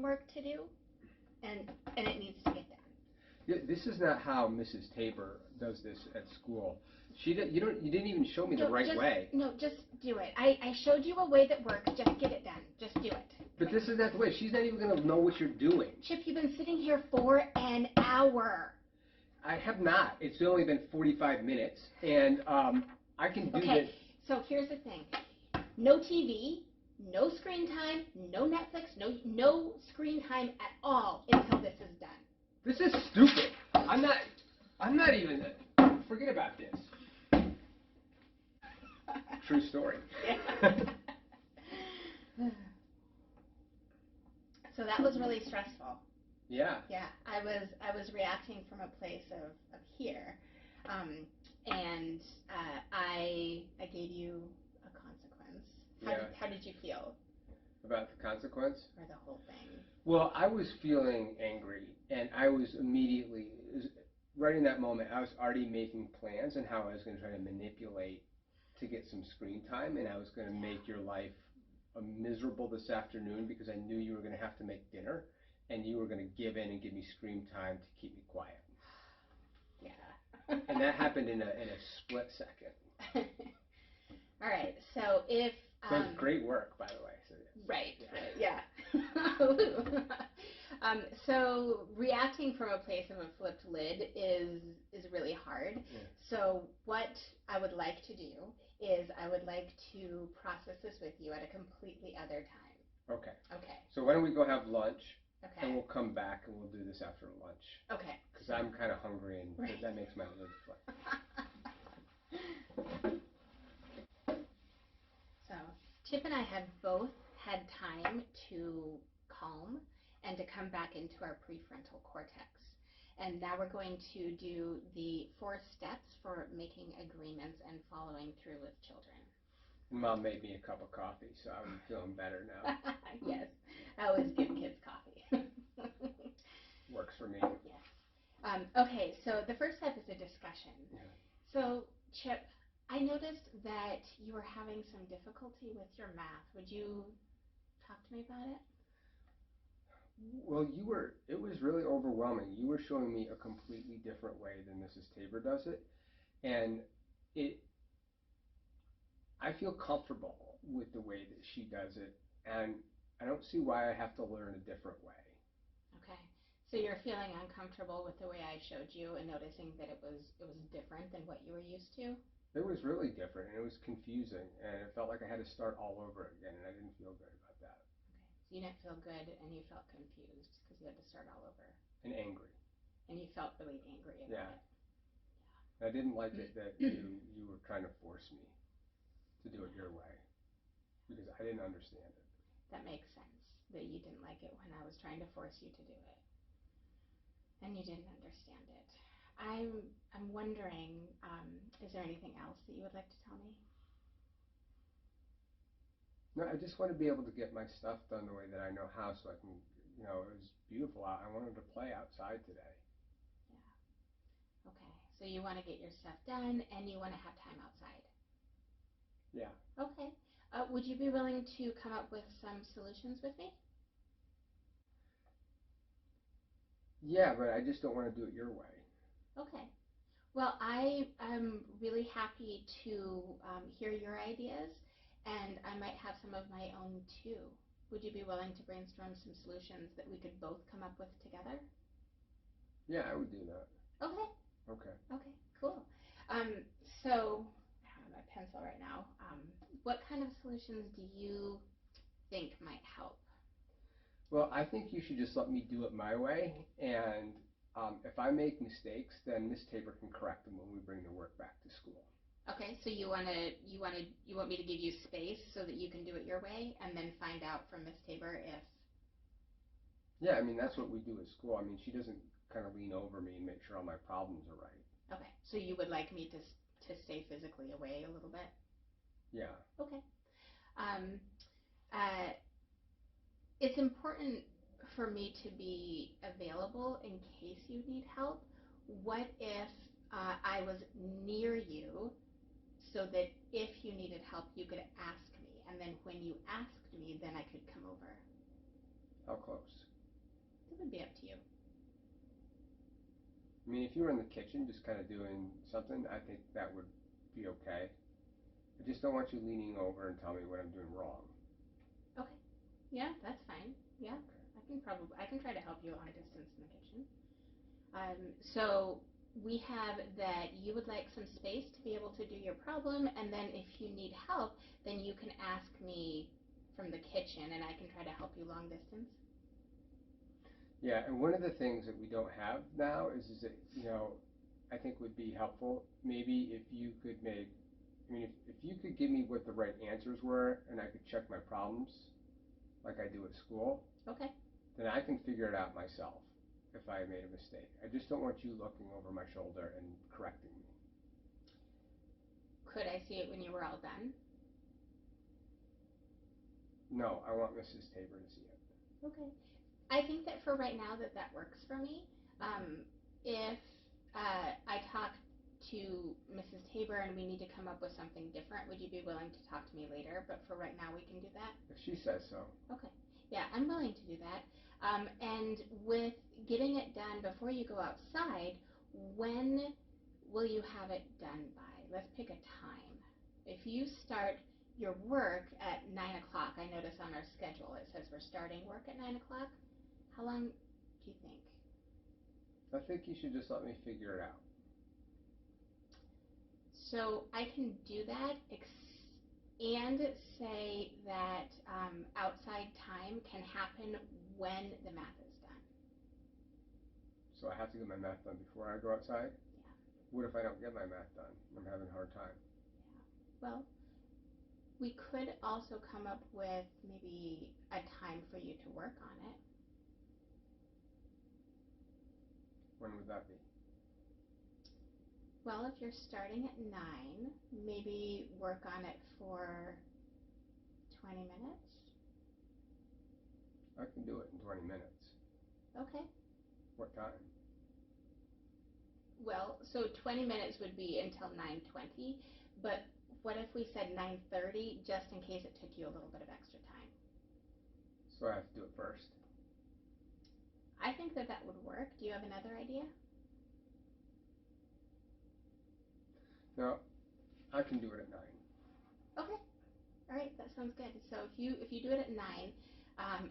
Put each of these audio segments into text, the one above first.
homework to do, and it needs to get done. This is not how Mrs. Tabor does this at school. You didn't even show me the right way. No, just do it. I showed you a way that works. Just get it done. Just do it. But this is not the way. She's not even going to know what you're doing. Chip, you've been sitting here for an hour. I have not. It's only been 45 minutes, and I can do this. Okay, so here's the thing. No TV, no screen time, no Netflix, no screen time at all until this is done. This is stupid. I'm not even. Forget about this. True story. So that was really stressful. Yeah. Yeah, I was reacting from a place of here, and I gave you a consequence. How did you feel About the consequence? or the whole thing? Well, I was feeling angry, and I was immediately, right in that moment, I was already making plans on how I was going to try to manipulate to get some screen time, and I was going to make your life miserable this afternoon because I knew you were going to have to make dinner, and you were going to give in and give me screen time to keep me quiet. Yeah. And that happened in a split second. All right, so if... So it's great work, by the way. So yeah. So reacting from a place of a flipped lid is really hard. Yeah. So what I would like to do is I would like to process this with you at a completely other time. Okay. Okay. So why don't we go have lunch, Okay. and we'll come back and we'll do this after lunch. Okay. Because I'm kind of hungry, and that makes my lid flip. So Chip and I have both had time to calm and to come back into our prefrontal cortex. And now we're going to do the 4 steps for making agreements and following through with children. Mom made me a cup of coffee, so I'm feeling better now. Yes, I always give kids coffee. Works for me. Yes. Okay, so the first step is a discussion. Yeah. So, Chip, I noticed that you were having some difficulty with your math. Would you talk to me about it? Well, it was really overwhelming. You were showing me a completely different way than Mrs. Tabor does it. And I feel comfortable with the way that she does it. And I don't see why I have to learn a different way. Okay. So you're feeling uncomfortable with the way I showed you and noticing that it was different than what you were used to? It was really different, and it was confusing, and it felt like I had to start all over again, and I didn't feel good about that. Okay. So you didn't feel good and you felt confused because you had to start all over. And angry. And you felt really angry about Yeah. it. I didn't like it that you were trying to force me to do it your way, because I didn't understand it. That makes sense, that you didn't like it when I was trying to force you to do it. And you didn't understand it. I'm wondering, is there anything else that you would like to tell me? No, I just want to be able to get my stuff done the way that I know how, so I can, it was beautiful out. I wanted to play outside today. Yeah. Okay. So you want to get your stuff done and you want to have time outside. Yeah. Okay. Would you be willing to come up with some solutions with me? Yeah, but I just don't want to do it your way. Okay. Well, I am really happy to hear your ideas, and I might have some of my own too. Would you be willing to brainstorm some solutions that we could both come up with together? Yeah, I would do that. Okay. Okay. Okay, cool. So, I don't have my pencil right now. What kind of solutions do you think might help? Well, I think you should just let me do it my way, and if I make mistakes, then Miss Tabor can correct them when we bring the work back to school. Okay, so you want me to give you space so that you can do it your way, and then find out from Miss Tabor if... Yeah, I mean, that's what we do at school. I mean, she doesn't kind of lean over me and make sure all my problems are right. Okay, so you would like me to stay physically away a little bit? Yeah. Okay. It's important for me to be available in case you need help. What if I was near you so that if you needed help, you could ask me, and then when you asked me, then I could come over? How close? It would be up to you. I mean, if you were in the kitchen just kind of doing something, I think that would be okay. I just don't want you leaning over and telling me what I'm doing wrong. Okay. Yeah, that's fine. Yeah, Okay. I can try to help you long distance in the kitchen. So we have that you would like some space to be able to do your problem, and then if you need help, then you can ask me from the kitchen, and I can try to help you long distance. Yeah, and one of the things that we don't have now is that, I think would be helpful, maybe if you could if you could give me what the right answers were and I could check my problems like I do at school, Okay. then I can figure it out myself if I made a mistake. I just don't want you looking over my shoulder and correcting me. Could I see it when you were all done? No, I want Mrs. Tabor to see it. Okay. I think that for right now that works for me. If I talk to Mrs. Tabor and we need to come up with something different, would you be willing to talk to me later? But for right now, we can do that? If she says so. Okay. Yeah, I'm willing to do that. And with getting it done before you go outside, when will you have it done by? Let's pick a time. If you start your work at 9 o'clock, I notice on our schedule it says we're starting work at 9 o'clock. How long do you think? I think you should just let me figure it out. So I can do that and say that outside time can happen when the math is done. So I have to get my math done before I go outside? Yeah. What if I don't get my math done? I'm having a hard time. Yeah. Well, we could also come up with maybe a time for you to work on it. When would that be? Well, if you're starting at 9, maybe work on it for 20 minutes. I can do it in 20 minutes. Okay. What time? Well, so 20 minutes would be until 9:20, but what if we said 9:30 just in case it took you a little bit of extra time? So I have to do it first? I think that would work. Do you have another idea? No, I can do it at 9. Okay. All right, that sounds good. So if you do it at 9,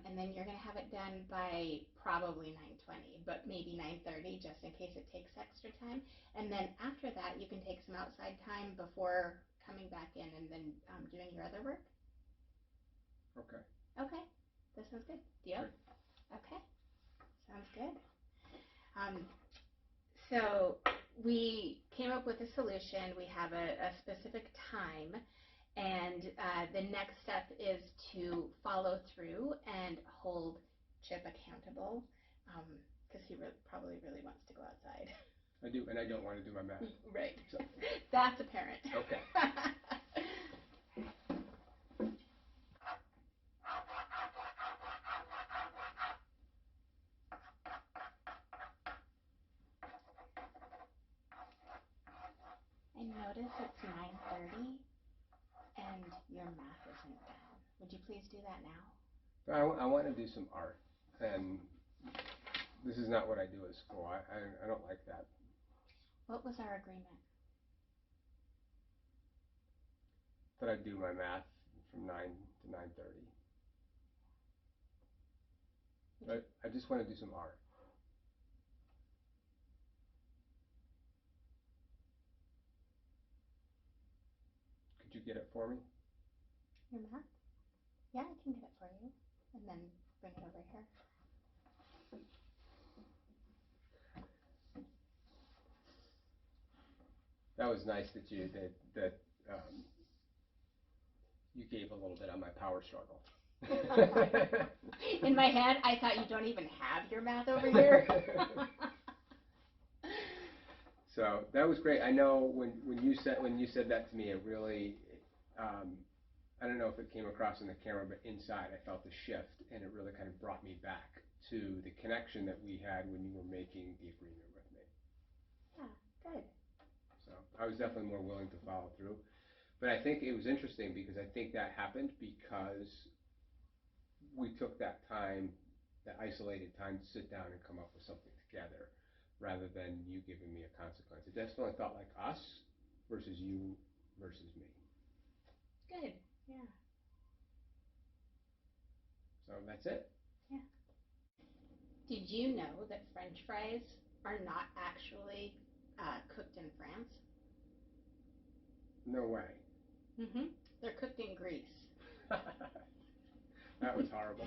and then you're going to have it done by probably 9:20, but maybe 9:30 just in case it takes extra time. And then after that, you can take some outside time before coming back in and then doing your other work. Okay. Okay, that sounds good. Deal? Great. Okay, sounds good. Um, so we came up with a solution. We have a specific time, and the next step is to follow through and hold Chip accountable, because he probably really wants to go outside. I do, and I don't want to do my math. Right. So. That's apparent. Okay. I notice it's 9:30 and your math isn't done. Would you please do that now? I want to do some art, and this is not what I do at school. I don't like that. What was our agreement? That I do my math from 9 to 9:30. But I just want to do some art. Could you get it for me? Your math? Yeah, I can get it for you. And then bring it over here. That was nice that you gave a little bit on my power struggle. In my head, I thought you don't even have your math over here. So that was great. I know when you said that to me, it really, I don't know if it came across in the camera, but inside I felt the shift, and it really kind of brought me back to the connection that we had when you were making the agreement with me. Yeah, good. So I was definitely more willing to follow through. But I think it was interesting because I think that happened because we took that time the isolated time to sit down and come up with something together, rather than you giving me a consequence. It definitely felt like us versus you versus me. Good. Yeah. So that's it. Yeah. Did you know that French fries are not actually cooked in France? No way. Mm-hmm. They're cooked in Greece. That was horrible.